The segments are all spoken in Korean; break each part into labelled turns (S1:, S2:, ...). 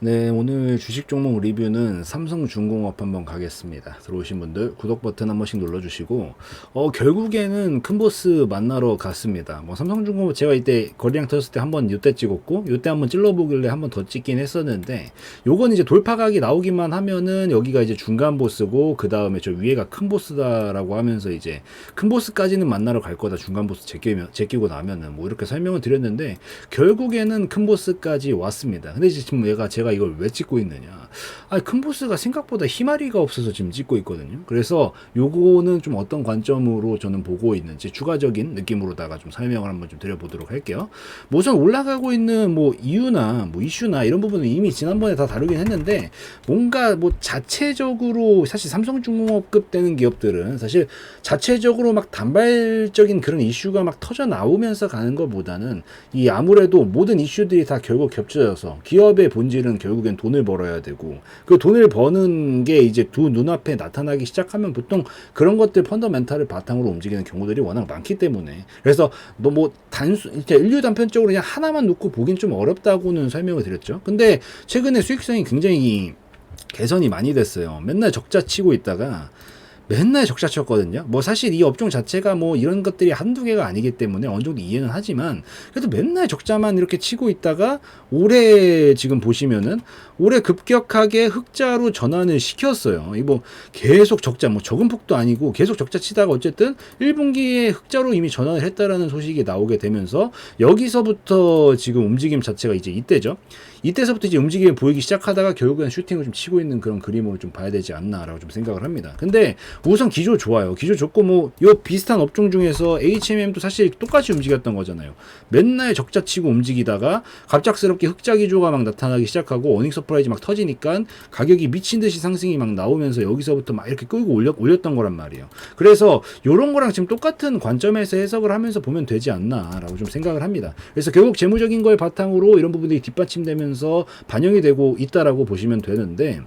S1: 네, 오늘 주식 종목 리뷰는 삼성중공업 한번 가겠습니다. 들어오신 분들 구독 버튼 한 번씩 눌러주시고, 결국에는 큰 보스 만나러 갔습니다. 뭐 삼성중공업 제가 이때 거래량 터졌을 때 한번 이때 찍었고, 이때 한번 찔러보길래 한번 더 찍긴 했었는데, 요건 이제 돌파각이 나오기만 하면은 여기가 이제 중간 보스고, 그 다음에 저 위에가 큰 보스다라고 하면서 이제 큰 보스까지는 만나러 갈 거다. 중간 보스 제끼고 나면은 뭐 이렇게 설명을 드렸는데, 결국에는 큰 보스까지 왔습니다. 근데 지금 제가 이걸 왜 찍고 있느냐. 큰 보스가 생각보다 희마리가 없어서 지금 찍고 있거든요. 그래서 요거는 좀 어떤 관점으로 저는 보고 있는지 추가적인 느낌으로다가 좀 설명을 한번 좀 드려보도록 할게요. 뭐 우선 올라가고 있는 뭐 이유나 뭐 이슈나 이런 부분은 이미 지난번에 다 다루긴 했는데, 뭔가 뭐 자체적으로 사실 삼성중공업급 되는 기업들은 사실 자체적으로 막 단발적인 그런 이슈가 막 터져 나오면서 가는 것보다는 이 아무래도 모든 이슈들이 다 결국 겹쳐져서 기업의 본질은 결국엔 돈을 벌어야 되고, 그 돈을 버는 게 이제 두 눈앞에 나타나기 시작하면 보통 그런 것들 펀더멘탈을 바탕으로 움직이는 경우들이 워낙 많기 때문에, 그래서 뭐 이제 인류 단편적으로 그냥 하나만 놓고 보긴 좀 어렵다고는 설명을 드렸죠. 근데 최근에 수익성이 굉장히 개선이 많이 됐어요. 맨날 적자 치고 있다가 맨날 적자 쳤거든요. 뭐 사실 이 업종 자체가 뭐 이런 것들이 한두 개가 아니기 때문에 어느 정도 이해는 하지만, 그래도 맨날 적자만 이렇게 치고 있다가 올해 지금 보시면은 올해 급격하게 흑자로 전환을 시켰어요. 이 뭐 계속 적자, 뭐 적은 폭도 아니고 계속 적자 치다가 어쨌든 1분기에 흑자로 이미 전환을 했다라는 소식이 나오게 되면서 여기서부터 지금 움직임 자체가 이제 이때죠. 이때서부터 이제 움직임이 보이기 시작하다가 결국엔 슈팅을 좀 치고 있는 그런 그림으로 좀 봐야 되지 않나라고 좀 생각을 합니다. 근데 우선 기조 좋아요. 기조 좋고 뭐 요 비슷한 업종 중에서 HMM도 사실 똑같이 움직였던 거잖아요. 맨날 적자 치고 움직이다가 갑작스럽게 흑자 기조가 막 나타나기 시작하고 어닝 서프라이즈 막 터지니까 가격이 미친 듯이 상승이 막 나오면서 여기서부터 막 이렇게 끌고 올렸던 거란 말이에요. 그래서 요런 거랑 지금 똑같은 관점에서 해석을 하면서 보면 되지 않나라고 좀 생각을 합니다. 그래서 결국 재무적인 걸 바탕으로 이런 부분들이 뒷받침되면서 반영이 되고 있다라고 보시면 되는데,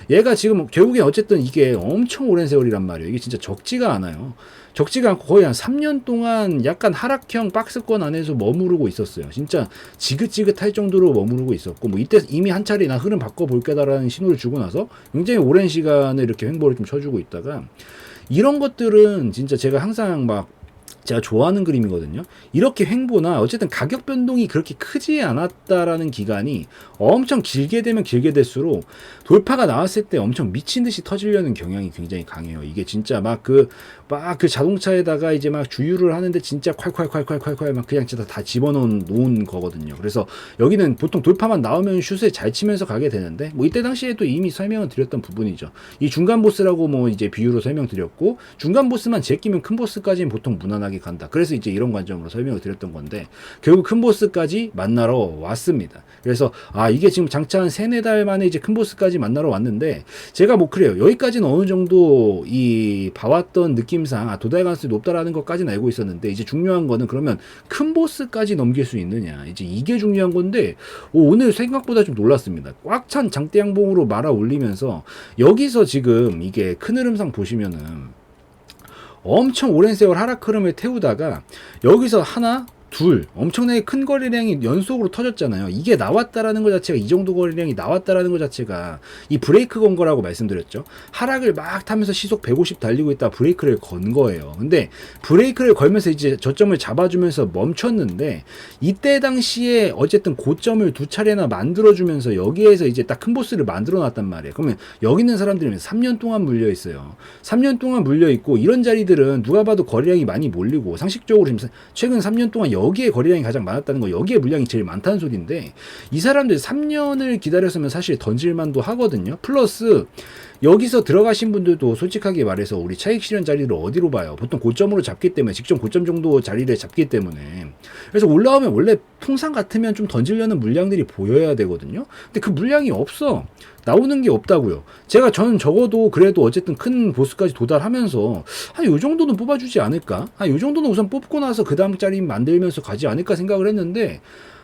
S1: 얘가 지금 결국에 어쨌든 이게 엄청 오랜 세월이란 말이에요. 이게 진짜 적지가 않아요. 적지가 않고 거의 한 3년 동안 약간 하락형 박스권 안에서 머무르고 있었어요. 진짜 지긋지긋할 정도로 머무르고 있었고, 뭐 이때 이미 한 차례 나 흐름 바꿔볼 게다라는 신호를 주고 나서 굉장히 오랜 시간을 이렇게 횡보를 좀 쳐주고 있다가, 이런 것들은 진짜 제가 항상 막 제가 좋아하는 그림이거든요. 이렇게 횡보나 어쨌든 가격 변동이 그렇게 크지 않았다라는 기간이 엄청 길게 되면 길게 될수록 돌파가 나왔을 때 엄청 미친 듯이 터지려는 경향이 굉장히 강해요. 이게 진짜 막 그 자동차에다가 이제 막 주유를 하는데 진짜 콸콸콸콸콸콸 막 그냥 진짜 다 집어놓은 거거든요. 그래서 여기는 보통 돌파만 나오면 슛을 잘 치면서 가게 되는데, 뭐 이때 당시에도 이미 설명을 드렸던 부분이죠. 이 중간 보스라고 뭐 이제 비유로 설명드렸고, 중간 보스만 제끼면 큰 보스까지는 보통 무난하게 간다. 그래서 이제 이런 관점으로 설명을 드렸던 건데, 결국 큰 보스까지 만나러 왔습니다. 그래서 이게 지금 장차 한 3-4달 만에 이제 큰 보스까지 만나러 왔는데, 제가 뭐 그래요. 여기까지는 어느 정도 이 봐왔던 느낌상 도달 가능성이 높다라는 것까지는 알고 있었는데, 이제 중요한 거는 그러면 큰 보스까지 넘길 수 있느냐, 이제 이게 중요한 건데, 오늘 생각보다 좀 놀랐습니다. 꽉 찬 장대 양봉으로 말아 올리면서 여기서 지금 이게 큰 흐름상 보시면은 엄청 오랜 세월 하락 흐름을 태우다가 여기서 하나 둘 엄청나게 큰 거래량이 연속으로 터졌잖아요. 이게 나왔다라는 것 자체가, 이 정도 거래량이 나왔다라는 것 자체가 이 브레이크 건 거라고 말씀드렸죠. 하락을 막 타면서 시속 150 달리고 있다 브레이크를 건 거예요. 근데 브레이크를 걸면서 이제 저점을 잡아주면서 멈췄는데, 이때 당시에 어쨌든 고점을 2차례나 만들어주면서 여기에서 이제 딱 큰 보스를 만들어 놨단 말이에요. 그러면 여기 있는 사람들은 3년 동안 물려 있어요. 3년 동안 물려 있고, 이런 자리들은 누가 봐도 거래량이 많이 몰리고, 상식적으로 지금 최근 3년 동안 여기에 거래량이 가장 많았다는 거, 여기에 물량이 제일 많다는 소리인데, 이 사람들 3년을 기다렸으면 사실 던질만도 하거든요. 플러스 여기서 들어가신 분들도 솔직하게 말해서 우리 차익 실현 자리를 어디로 봐요? 보통 고점으로 잡기 때문에, 직전 고점 정도 자리를 잡기 때문에. 그래서 올라오면 원래 통상 같으면 좀 던지려는 물량들이 보여야 되거든요. 근데 그 물량이 없어. 나오는 게 없다고요. 저는 적어도 그래도 어쨌든 큰 보스까지 도달하면서 요 정도는 뽑아주지 않을까? 요 정도는 우선 뽑고 나서 그 다음 자리 만들면서 가지 않을까 생각을 했는데,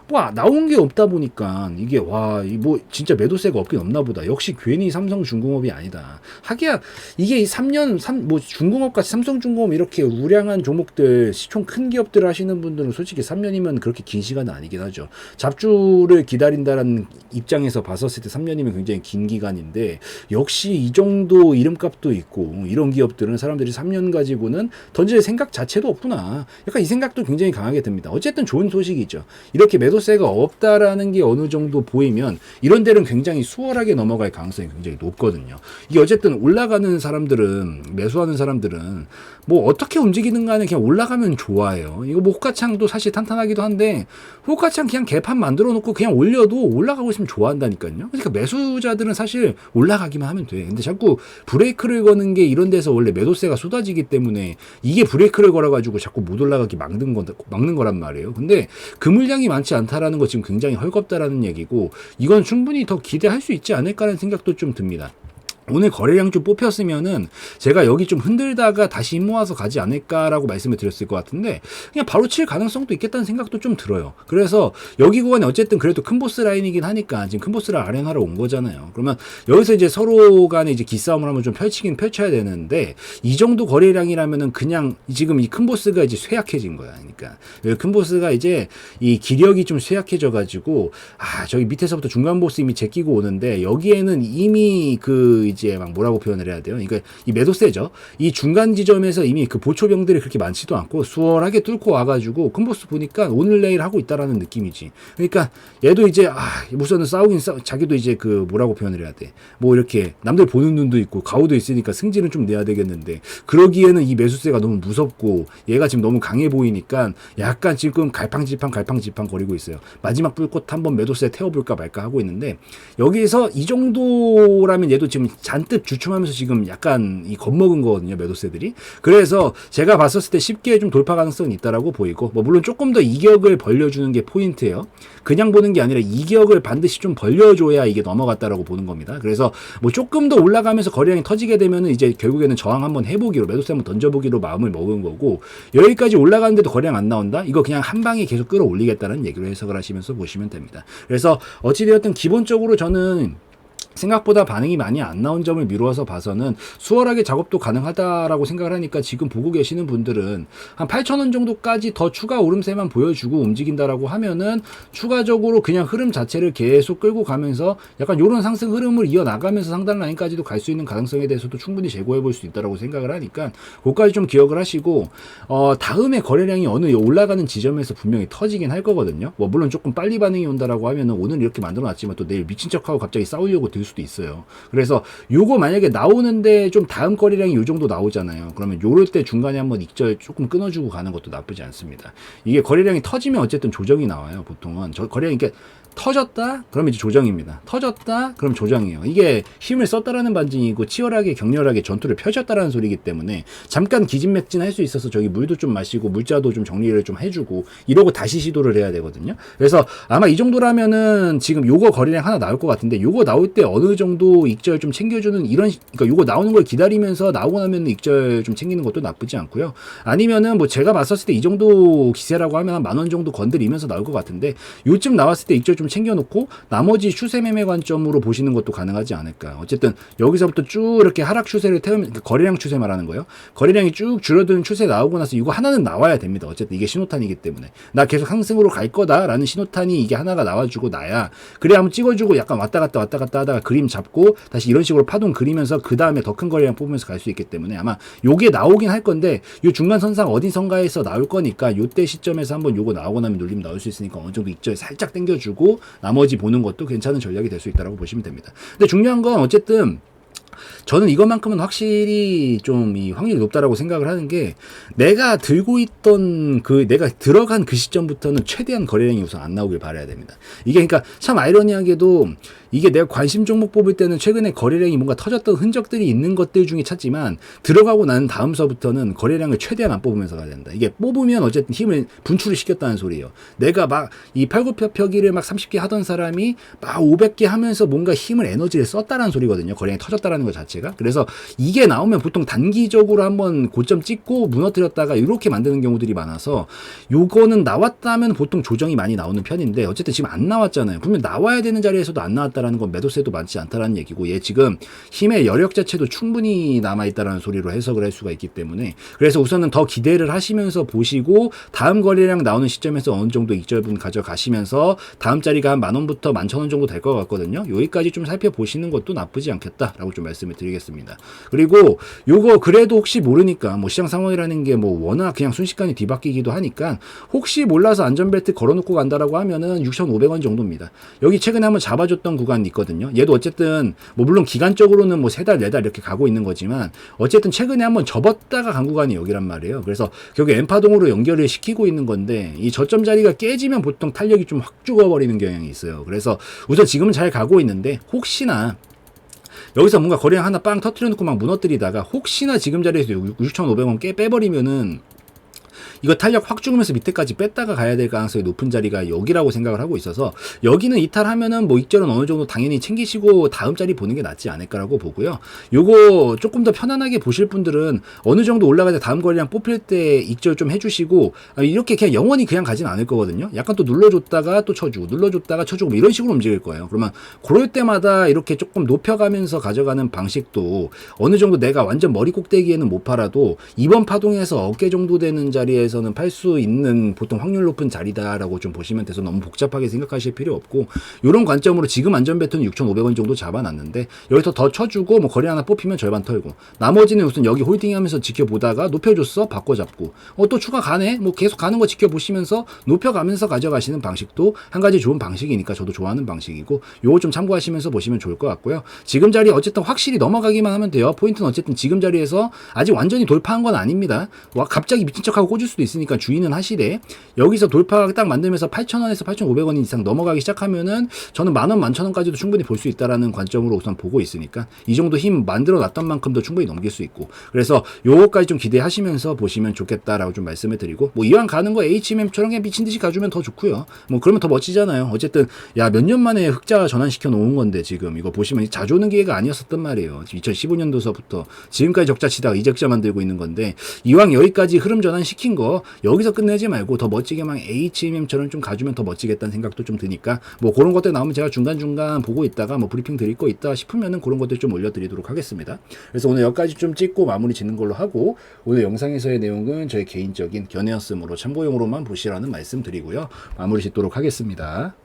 S1: 뭐 나온 게 없다 보니까 이게 와, 뭐 진짜 매도세가 없긴 없나 보다. 역시 괜히 삼성중공업이 아니다. 하기야 이게 3년 뭐 중공업같이 삼성중공업 이렇게 우량한 종목들 시총 큰 기업들 하시는 분들은 솔직히 3년이면 그렇게 긴 시간은 아니긴 하죠. 잡주를 기다린다라는 입장에서 봤었을 때 3년이면 굉장히 긴 기간인데 역시 이 정도 이름값도 있고 이런 기업들은 사람들이 3년 가지고는 던질 생각 자체도 없구나. 약간 이 생각도 굉장히 강하게 듭니다. 어쨌든 좋은 소식이죠. 이렇게 매도세가 없다라는 게 어느 정도 보이면 이런 데는 굉장히 수월하게 넘어갈 가능성이 굉장히 높거든요. 이게 어쨌든 올라가는 사람들은 매수하는 사람들은 뭐 어떻게 움직이는 간에 그냥 올라가면 좋아해요. 이거 뭐 호가창도 사실 탄탄하기도 한데 호가창 그냥 개판 만들어 놓고 그냥 올려도 올라가고 있으면 좋아한다니까요. 그러니까 매수자들은 사실 올라가기만 하면 돼. 근데 자꾸 브레이크를 거는 게 이런 데서 원래 매도세가 쏟아지기 때문에 이게 브레이크를 걸어가지고 자꾸 못 올라가게 막는 거란 말이에요. 근데 그 물량이 많지 않다라는 거 지금 굉장히 헐겁다라는 얘기고 이건 충분히 더 기대할 수 있지 않을까라는 생각도 좀 듭니다. 오늘 거래량 좀 뽑혔으면은 제가 여기 좀 흔들다가 다시 힘 모아서 가지 않을까라고 말씀을 드렸을 것 같은데 그냥 바로 칠 가능성도 있겠다는 생각도 좀 들어요. 그래서 여기 구간에 어쨌든 그래도 큰 보스 라인이긴 하니까 지금 큰 보스를 아련하러 온 거잖아요. 그러면 여기서 이제 서로 간에 이제 기싸움을 한번 좀 펼쳐야 되는데 이 정도 거래량이라면은 그냥 지금 이 큰 보스가 이제 쇠약해진 거야. 그러니까 큰 보스가 이제 이 기력이 좀 쇠약해져 가지고 저기 밑에서부터 중간 보스 이미 제끼고 오는데 여기에는 이미 이제 막 뭐라고 표현을 해야 돼요? 그러니까 이 매도세죠. 이 중간 지점에서 이미 그 보초병들이 그렇게 많지도 않고 수월하게 뚫고 와가지고 큰 보스 보니까 오늘 내일 하고 있다라는 느낌이지. 그러니까 얘도 이제 우선은 자기도 이제 뭐라고 표현을 해야 돼? 뭐 이렇게 남들 보는 눈도 있고 가오도 있으니까 승질은 좀 내야 되겠는데 그러기에는 이 매수세가 너무 무섭고 얘가 지금 너무 강해 보이니까 약간 지금 갈팡질팡 거리고 있어요. 마지막 불꽃 한번 매도세 태워볼까 말까 하고 있는데 여기에서 이 정도라면 얘도 지금 잔뜩 주춤하면서 지금 약간 겁먹은 거거든요, 매도세들이. 그래서 제가 봤었을 때 쉽게 좀 돌파 가능성이 있다라고 보이고, 뭐 물론 조금 더 이격을 벌려주는 게 포인트예요. 그냥 보는 게 아니라 이격을 반드시 좀 벌려줘야 이게 넘어갔다라고 보는 겁니다. 그래서 뭐 조금 더 올라가면서 거래량이 터지게 되면은 이제 결국에는 저항 한번 해보기로 매도세 한번 던져보기로 마음을 먹은 거고 여기까지 올라가는데도 거래량 안 나온다? 이거 그냥 한 방에 계속 끌어올리겠다는 얘기로 해석을 하시면서 보시면 됩니다. 그래서 어찌되었든 기본적으로 저는 생각보다 반응이 많이 안 나온 점을 미루어서 봐서는 수월하게 작업도 가능하다라고 생각을 하니까 지금 보고 계시는 분들은 한 8,000원 정도까지 더 추가 오름세만 보여주고 움직인다라고 하면은 추가적으로 그냥 흐름 자체를 계속 끌고 가면서 약간 요런 상승 흐름을 이어나가면서 상단 라인까지도 갈 수 있는 가능성에 대해서도 충분히 제고해 볼 수 있다라고 생각을 하니까 그것까지 좀 기억을 하시고 다음에 거래량이 어느 올라가는 지점에서 분명히 터지긴 할 거거든요. 뭐 물론 조금 빨리 반응이 온다라고 하면은 오늘 이렇게 만들어 놨지만 또 내일 미친 척하고 갑자기 싸우려고 들 수도 있어요. 그래서 요거 만약에 나오는데 좀 다음 거래량이 요 정도 나오잖아요. 그러면 요럴 때 중간에 한번 익절 조금 끊어주고 가는 것도 나쁘지 않습니다. 이게 거래량이 터지면 어쨌든 조정이 나와요. 보통은 거래량이 이렇게 터졌다? 그러면 이제 조정입니다. 터졌다? 그럼 조정이에요. 이게 힘을 썼다라는 반증이고 치열하게 격렬하게 전투를 펼쳤다라는 소리이기 때문에 잠깐 기진맥진 할 수 있어서 저기 물도 좀 마시고 물자도 좀 정리를 좀 해주고 이러고 다시 시도를 해야 되거든요. 그래서 아마 이 정도라면은 지금 요거 거래량 하나 나올 것 같은데 요거 나올 때 어느 정도 익절 좀 챙겨주는 그러니까 요거 나오는 걸 기다리면서 나오고 나면 익절 좀 챙기는 것도 나쁘지 않고요. 아니면은 뭐 제가 봤었을 때 이 정도 기세라고 하면 한 10,000원 정도 건드리면서 나올 것 같은데 요쯤 나왔을 때 익절 좀 챙겨놓고 나머지 추세 매매 관점으로 보시는 것도 가능하지 않을까. 어쨌든 여기서부터 쭉 이렇게 하락 추세를 태우면 거래량 추세 말하는 거예요. 거래량이 쭉 줄어드는 추세 나오고 나서 이거 하나는 나와야 됩니다. 어쨌든 이게 신호탄이기 때문에 나 계속 상승으로 갈 거다라는 신호탄이 이게 하나가 나와주고 나야 그래 한번 찍어주고 약간 왔다 갔다 하다가 그림 잡고 다시 이런 식으로 파동 그리면서 그 다음에 더 큰 거래량 뽑으면서 갈 수 있기 때문에 아마 요게 나오긴 할 건데 요 중간 선상 어디선가에서 나올 거니까 요때 시점에서 한번 요거 나오고 나면 눌림 나올 수 있으니까 어느 정도 익절 살짝 당겨주고 나머지 보는 것도 괜찮은 전략이 될 수 있다고 보시면 됩니다. 근데 중요한 건 어쨌든 저는 이것만큼은 확실히 좀 이 확률이 높다라고 생각을 하는 게 내가 들고 있던 내가 들어간 그 시점부터는 최대한 거래량이 우선 안 나오길 바라야 됩니다. 이게 그러니까 참 아이러니하게도 이게 내가 관심 종목 뽑을 때는 최근에 거래량이 뭔가 터졌던 흔적들이 있는 것들 중에 찾지만 들어가고 난 다음서부터는 거래량을 최대한 안 뽑으면서 가야 된다. 이게 뽑으면 어쨌든 힘을 분출을 시켰다는 소리예요. 내가 막 이 팔굽혀펴기를 막 30개 하던 사람이 막 500개 하면서 뭔가 힘을 에너지를 썼다라는 소리거든요. 거래량이 터졌다라는 것 자체가. 그래서 이게 나오면 보통 단기적으로 한번 고점 찍고 무너뜨렸다가 이렇게 만드는 경우들이 많아서 요거는 나왔다면 보통 조정이 많이 나오는 편인데 어쨌든 지금 안 나왔잖아요. 분명 나와야 되는 자리에서도 안 나왔다라는 건 매도세도 많지 않다라는 얘기고 얘 지금 힘의 여력 자체도 충분히 남아있다라는 소리로 해석을 할 수가 있기 때문에 그래서 우선은 더 기대를 하시면서 보시고 다음 거래량 나오는 시점에서 어느 정도 익절분 가져가시면서 다음 자리가 한 10,000원부터 11,000원 정도 될 것 같거든요. 여기까지 좀 살펴보시는 것도 나쁘지 않겠다라고 좀 말씀을 드리겠습니다. 그리고 요거 그래도 혹시 모르니까 뭐 시장 상황이라는 게 뭐 워낙 그냥 순식간에 뒤바뀌기도 하니까 혹시 몰라서 안전벨트 걸어놓고 간다라고 하면은 6,500원 정도입니다. 여기 최근에 한번 잡아줬던 구간이 있거든요. 얘도 어쨌든 뭐 물론 기간적으로는 뭐 3달, 4달 이렇게 가고 있는 거지만 어쨌든 최근에 한번 접었다가 간 구간이 여기란 말이에요. 그래서 결국 N파동으로 연결을 시키고 있는 건데 이 저점 자리가 깨지면 보통 탄력이 좀 확 죽어버리는 경향이 있어요. 그래서 우선 지금은 잘 가고 있는데 혹시나 여기서 뭔가 거래량 하나 빵 터트려 놓고 막 무너뜨리다가 혹시나 지금 자리에서 6,500원 빼버리면은 이거 탄력 확 죽으면서 밑에까지 뺐다가 가야 될 가능성이 높은 자리가 여기라고 생각을 하고 있어서 여기는 이탈하면은 뭐 익절은 어느 정도 당연히 챙기시고 다음 자리 보는 게 낫지 않을까라고 보고요. 요거 조금 더 편안하게 보실 분들은 어느 정도 올라갈 때 다음 거래량 뽑힐 때 익절 좀 해주시고 이렇게 그냥 영원히 그냥 가진 않을 거거든요. 약간 또 눌러줬다가 또 쳐주고 눌러줬다가 쳐주고 뭐 이런 식으로 움직일 거예요. 그러면 그럴 때마다 이렇게 조금 높여가면서 가져가는 방식도 어느 정도 내가 완전 머리 꼭대기에는 못 팔아도 이번 파동에서 어깨 정도 되는 자리에서는 팔 수 있는 보통 확률 높은 자리다라고 좀 보시면 돼서 너무 복잡하게 생각하실 필요 없고 이런 관점으로 지금 안전벨트는 6,500원 정도 잡아놨는데 여기서 더 쳐주고 뭐 거래 하나 뽑히면 절반 털고 나머지는 우선 여기 홀딩하면서 지켜보다가 높여줬어 바꿔잡고 또 추가 가네 뭐 계속 가는 거 지켜보시면서 높여가면서 가져가시는 방식도 한 가지 좋은 방식이니까 저도 좋아하는 방식이고 요거 좀 참고하시면서 보시면 좋을 것 같고요. 지금 자리 어쨌든 확실히 넘어가기만 하면 돼요. 포인트는 어쨌든 지금 자리에서 아직 완전히 돌파한 건 아닙니다. 갑자기 미친 척하고 꽂을 수도 있으니까 주의는 하시되 여기서 돌파 딱 만들면서 8,000원에서 8,500원 이상 넘어가기 시작하면은 저는 10,000원, 11,000원까지도 충분히 볼 수 있다라는 관점으로 우선 보고 있으니까 이 정도 힘 만들어 놨던 만큼도 충분히 넘길 수 있고 그래서 요거까지 좀 기대하시면서 보시면 좋겠다라고 좀 말씀을 드리고 뭐 이왕 가는 거 HMM처럼 그냥 미친 듯이 가주면 더 좋고요. 뭐 그러면 더 멋지잖아요. 어쨌든 야 몇 년 만에 흑자 전환시켜 놓은 건데 지금 이거 보시면 자주 오는 기회가 아니었었단 말이에요. 2015년도서부터 지금까지 적자 치다가 이제 흑자 만들고 있는 건데 이왕 여기까지 흐름 전환 시킨 거 여기서 끝내지 말고 더 멋지게 막 HMM처럼 좀 가주면 더 멋지겠다는 생각도 좀 드니까 뭐 그런 것들 나오면 제가 중간중간 보고 있다가 뭐 브리핑 드릴 거 있다 싶으면은 그런 것들 좀 올려드리도록 하겠습니다. 그래서 오늘 여기까지 좀 찍고 마무리 짓는 걸로 하고 오늘 영상에서의 내용은 저의 개인적인 견해였으므로 참고용으로만 보시라는 말씀 드리고요. 마무리 짓도록 하겠습니다.